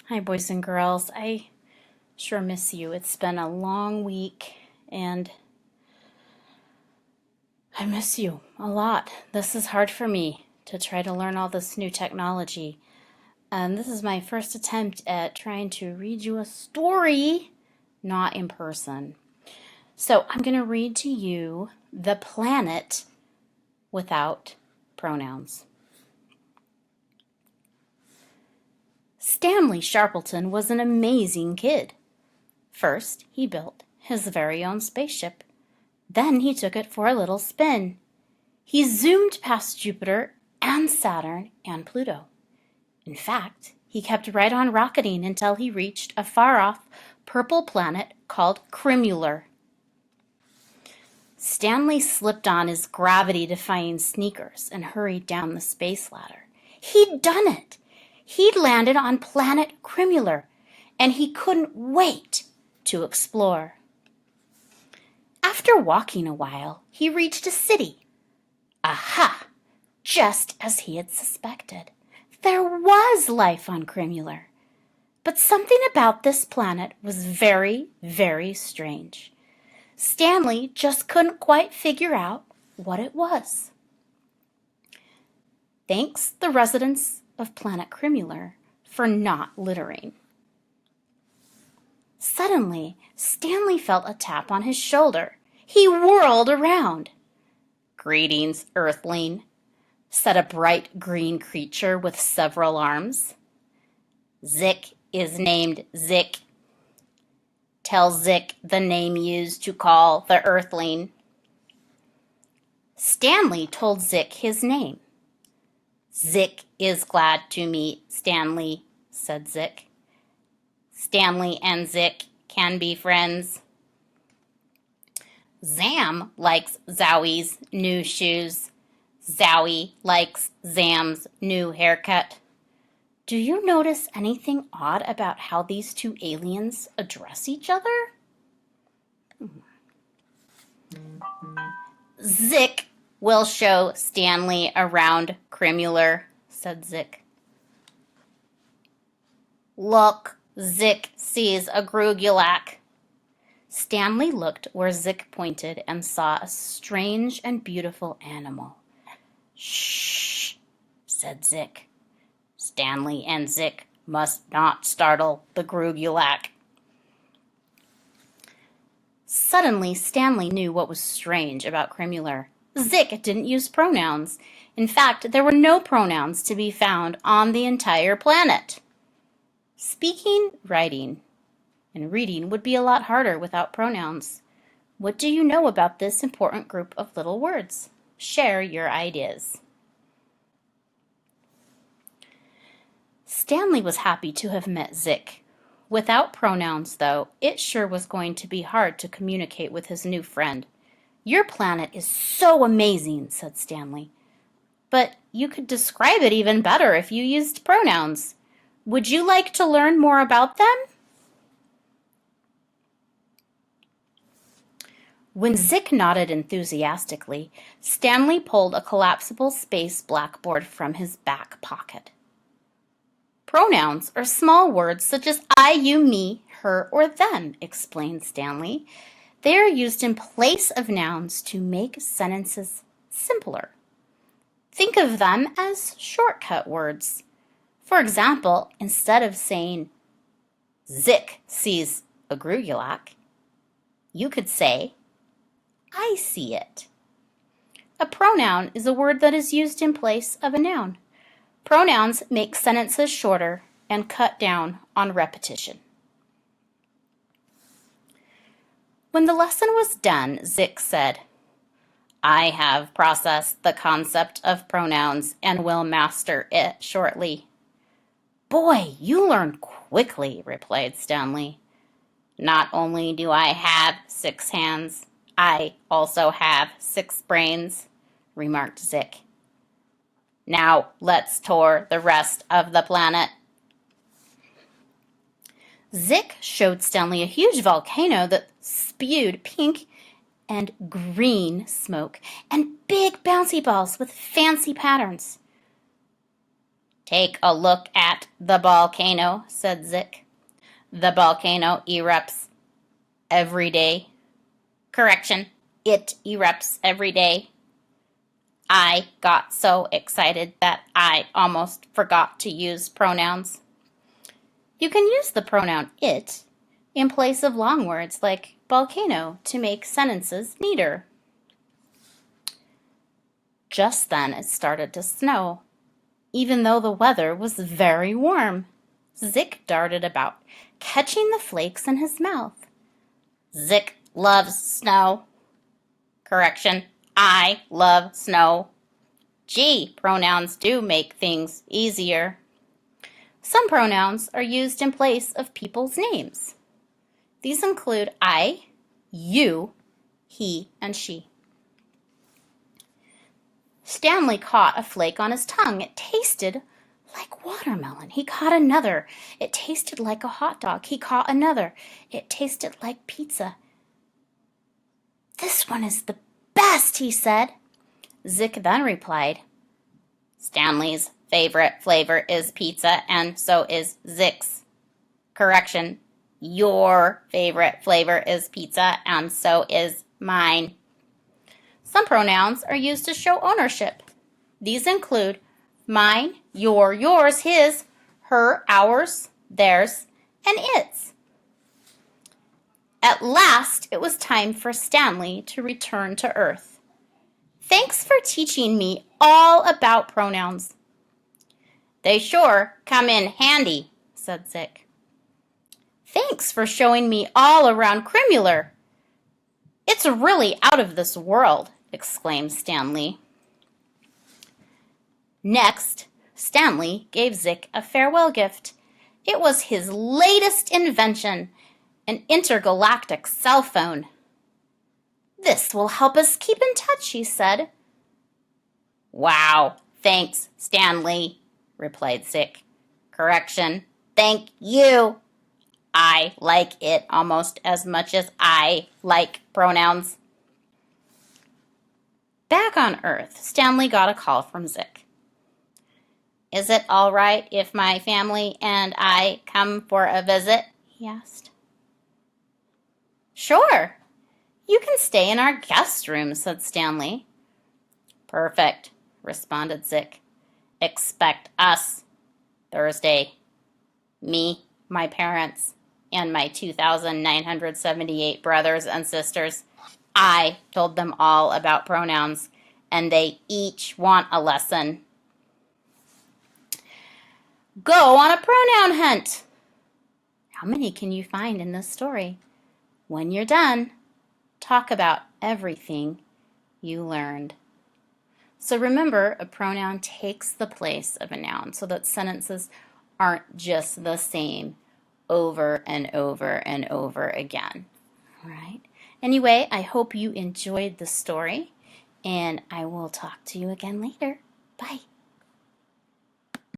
Hi, boys and girls. I sure miss you. It's been a long week, and I miss you a lot. This is hard for me to try to learn all this new technology. This is my first attempt at trying to read you a story, not in person. So I'm going to read to you The Planet without pronouns. Stanley Sharpleton was an amazing kid. First, he built his very own spaceship. Then he took it for a little spin. He zoomed past Jupiter and Saturn and Pluto. In fact, he kept right on rocketing until he reached a far-off purple planet called Crimular. Stanley slipped on his gravity-defying sneakers and hurried down the space ladder. He'd done it! He'd landed on planet Crimular, and he couldn't wait to explore. After walking a while, he reached a city. Aha! Just as he had suspected. There was life on Crimular. But something about this planet was very, very strange. Stanley just couldn't quite figure out what it was. Thanks the residents of planet Crimular for not littering. Suddenly, Stanley felt a tap on his shoulder. He whirled around. "Greetings, Earthling," said a bright green creature with several arms. "Zick is named Zick. Tell Zick the name used to call the Earthling." Stanley told Zick his name. "Zick is glad to meet Stanley," said Zick. "Stanley and Zick can be friends." Zam likes Zowie's new shoes. Zowie likes Zam's new haircut. Do you notice anything odd about how these two aliens address each other? "Zick will show Stanley around Crimular," said Zick. "Look, Zick sees a Grugulac." Stanley looked where Zick pointed and saw a strange and beautiful animal. "Shh," said Zick. "Stanley and Zick must not startle the Grugulac." Suddenly, Stanley knew what was strange about Crimular. Zick didn't use pronouns. In fact, there were no pronouns to be found on the entire planet. Speaking, writing, and reading would be a lot harder without pronouns. What do you know about this important group of little words? Share your ideas. Stanley was happy to have met Zick. Without pronouns, though, it sure was going to be hard to communicate with his new friend. "Your planet is so amazing," said Stanley. "But you could describe it even better if you used pronouns. Would you like to learn more about them?" When Zick nodded enthusiastically, Stanley pulled a collapsible space blackboard from his back pocket. "Pronouns are small words such as I, you, me, her, or them," explained Stanley. "They are used in place of nouns to make sentences simpler. Think of them as shortcut words. For example, instead of saying, Zick sees a Grugulac, you could say, I see it." A pronoun is a word that is used in place of a noun. Pronouns make sentences shorter and cut down on repetition. When the lesson was done, Zick said, "I have processed the concept of pronouns and will master it shortly." "Boy, you learn quickly," replied Stanley. "Not only do I have 6 hands, I also have 6 brains," remarked Zick. "Now let's tour the rest of the planet." Zick showed Stanley a huge volcano that spewed pink and green smoke and big bouncy balls with fancy patterns. Take a look at the volcano, said Zik. The volcano erupts every day. Correction, it erupts every day. I got so excited that I almost forgot to use pronouns. You can use the pronoun it in place of long words like volcano to make sentences neater. Just then it started to snow, even though the weather was very warm. Zik darted about, catching the flakes in his mouth. Zik loves snow. Correction, I love snow. Gee, pronouns do make things easier. Some pronouns are used in place of people's names. These include I, you, he, and she. Stanley caught a flake on his tongue. It tasted like watermelon. He caught another. It tasted like a hot dog. He caught another. It tasted like pizza. This one is the best, he said. Zik then replied, Stanley's favorite flavor is pizza, and so is Zik's. Correction, your favorite flavor is pizza, and so is mine. Some pronouns are used to show ownership. These include mine, your, yours, his, her, ours, theirs, and its. At last, it was time for Stanley to return to Earth. Thanks for teaching me all about pronouns. They sure come in handy, said Zik. Thanks for showing me all around Crimular. It's really out of this world, exclaimed Stanley. Next, Stanley gave Zik a farewell gift. It was his latest invention, an intergalactic cell phone. This will help us keep in touch, he said. Wow, thanks, Stanley, replied Zik. Correction, thank you. I like it almost as much as I like pronouns. Back on Earth, Stanley got a call from Zik. Is it all right if my family and I come for a visit? He asked. Sure. You can stay in our guest room, said Stanley. Perfect, responded Zik. Expect us Thursday. Me, my parents, and my 2,978 brothers and sisters. I told them all about pronouns, and they each want a lesson. Go on a pronoun hunt. How many can you find in this story? When you're done, talk about everything you learned. So remember, a pronoun takes the place of a noun so that sentences aren't just the same over and over and over again. All right. Anyway, I hope you enjoyed the story, and I will talk to you again later. Bye.